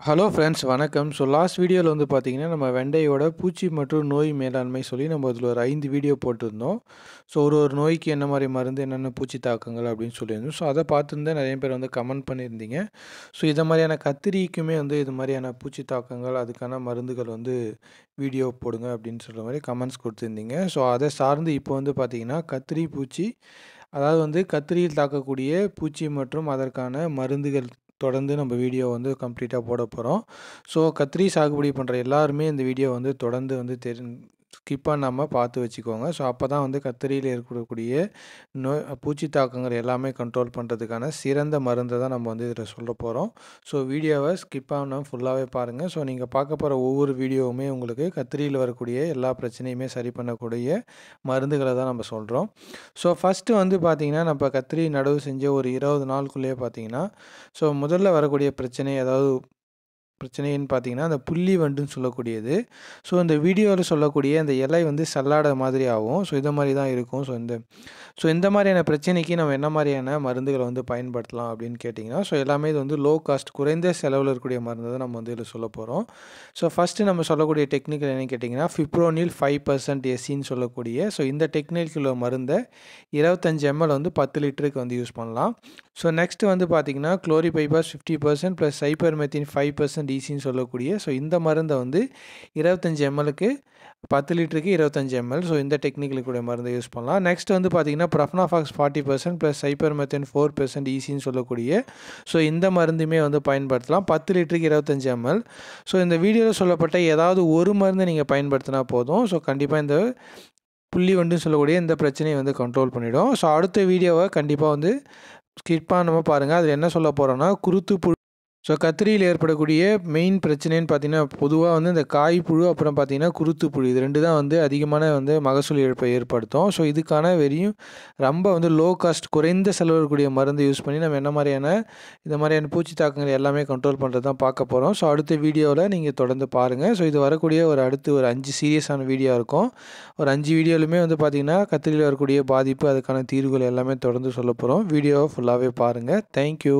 Hello friends வணக்கம். Last வீடியோவில் வந்து பார்த்தீங்கன்னா, நம்ம வெண்டையோட பூச்சி மற்றும் நோய் மேலாண்மை சொல்லி நம்ம அதில் ஒரு 5 வீடியோ போட்டிருந்தோம். ஒரு நோய்க்கு என்ன மாரி மருந்து, என்னென்ன பூச்சி தாக்கங்கள் அப்படின்னு சொல்லியிருந்தோம். அதை பார்த்துருந்தா நிறைய பேர் வந்து கமெண்ட் பண்ணியிருந்தீங்க. இதை மாதிரியான கத்திரிக்குமே வந்து இது மாதிரியான பூச்சி தாக்கங்கள், அதுக்கான மருந்துகள் வந்து வீடியோ போடுங்க அப்படின்னு சொல்கிற மாதிரி கமெண்ட்ஸ் கொடுத்துருந்தீங்க. அதை சார்ந்து இப்போ வந்து பார்த்தீங்கன்னா, கத்திரி பூச்சி அதாவது வந்து கத்திரியில் தாக்கக்கூடிய பூச்சி மற்றும் அதற்கான மருந்துகள் தொடர்ந்து நம்ம வீடியோ வந்து கம்ப்ளீட்டாக போட போகிறோம். கத்திரி சாகுபடி பண்ணுற எல்லாருமே இந்த வீடியோ வந்து தொடர்ந்து வந்து ஸ்கிப் பண்ணாமல் பார்த்து வச்சுக்கோங்க. அப்போ தான் வந்து கத்திரியில் ஏற்படக்கூடிய பூச்சி தாக்கங்கள் எல்லாமே கண்ட்ரோல் பண்ணுறதுக்கான சிறந்த மருந்தை தான் நம்ம வந்து இதில் சொல்ல போகிறோம். வீடியோவை ஸ்கிப் பண்ணாமல் ஃபுல்லாகவே பாருங்கள். நீங்கள் பார்க்க போகிற ஒவ்வொரு வீடியோவுமே உங்களுக்கு கத்திரியில் வரக்கூடிய எல்லா பிரச்சனையுமே சரி பண்ணக்கூடிய மருந்துகளை தான் நம்ம சொல்கிறோம். ஃபஸ்ட்டு வந்து பார்த்திங்கன்னா, நம்ம கத்திரி நடவு செஞ்ச ஒரு 20 நாளுக்குள்ளேயே பார்த்திங்கன்னா, முதல்ல வரக்கூடிய பிரச்சனைன்னு பார்த்தீங்கன்னா, அந்த புள்ளி வண்டுன்னு சொல்லக்கூடியது. இந்த வீடியோவில் சொல்லக்கூடிய அந்த இலை வந்து சல்லாடை மாதிரி ஆகும். இதை மாதிரி தான் இருக்கும். இந்த மாதிரியான பிரச்சனைக்கு நம்ம என்ன மாதிரியான மருந்துகளை வந்து பயன்படுத்தலாம் அப்படின்னு கேட்டிங்கன்னா, எல்லாமே இது வந்து லோ காஸ்ட், குறைந்த செலவில் இருக்கக்கூடிய மருந்து தான் நம்ம வந்து இதில் சொல்ல போகிறோம். ஃபஸ்ட்டு நம்ம சொல்லக்கூடிய டெக்னிக்கல் என்னன்னு கேட்டிங்கன்னா, ஃபிப்ரோனில் 5% எஸ்சின்னு சொல்லக்கூடிய இந்த டெக்னிக்கில் மருந்தை 25 ml வந்து 10 லிட்டருக்கு வந்து யூஸ் பண்ணலாம். நெக்ஸ்ட்டு வந்து பார்த்திங்கன்னா, குளோரிபைபாஸ் 50% ப்ளஸ் சைப்பர்மெத்தின் 5% ஈசின்னு சொல்லக்கூடிய இந்த மருந்தை வந்து 25 mlக்கு 10 லிட்டருக்கு 25 ml. இந்த டெக்னிக்கலுக்குடைய மருந்தை யூஸ் பண்ணலாம். நெக்ஸ்ட் வந்து பார்த்திங்கன்னா, ப்ரஃப்னாஃபாக்ஸ் 40% ப்ளஸ் சைப்பர்மெத்தின் 4% ஈசின்னு சொல்லக்கூடிய இந்த மருந்துமே வந்து பயன்படுத்தலாம். 10 லிட்டருக்கு 25 ml. இந்த வீடியோவில் சொல்லப்பட்ட ஏதாவது ஒரு மருந்து நீங்கள் பயன்படுத்தினா போதும். கண்டிப்பாக இந்த புள்ளி வண்டுன்னு சொல்லக்கூடிய இந்த பிரச்சனையை வந்து கண்ட்ரோல் பண்ணிவிடும். அடுத்த வீடியோவை கண்டிப்பாக வந்து ஸ்கிப் பண்ணாமல் பாருங்கள். அதில் என்ன சொல்ல போகிறோன்னா, குருத்து புழு. கத்திரியில் ஏற்படக்கூடிய மெயின் பிரச்சனைன்னு பார்த்தீங்கன்னா, பொதுவாக வந்து இந்த காய் புழு, அப்புறம் பார்த்தீங்கன்னா குருத்து புழு, இது 2 தான் வந்து அதிகமான வந்து மகசூல் இழப்பை ஏற்படுத்தும். இதுக்கான ரொம்ப வந்து லோ காஸ்ட், குறைந்த செலவு இருக்கக்கூடிய மருந்து யூஸ் பண்ணி நம்ம என்ன மாதிரியான இந்த மாதிரியான பூச்சி தாக்கங்கள் எல்லாமே கண்ட்ரோல் பண்ணுறது தான் பார்க்க போகிறோம். அடுத்த வீடியோவில் நீங்கள் தொடர்ந்து பாருங்கள். இது வரக்கூடிய அடுத்து ஒரு 5 சீரியஸான வீடியோ இருக்கும். ஒரு 5 வீடியோலுமே வந்து பார்த்திங்கன்னா, கத்திரியில் வரக்கூடிய பாதிப்பு, அதுக்கான தீர்வுகள் எல்லாமே தொடர்ந்து சொல்ல போகிறோம். வீடியோவை ஃபுல்லாகவே பாருங்கள். தேங்க்யூ.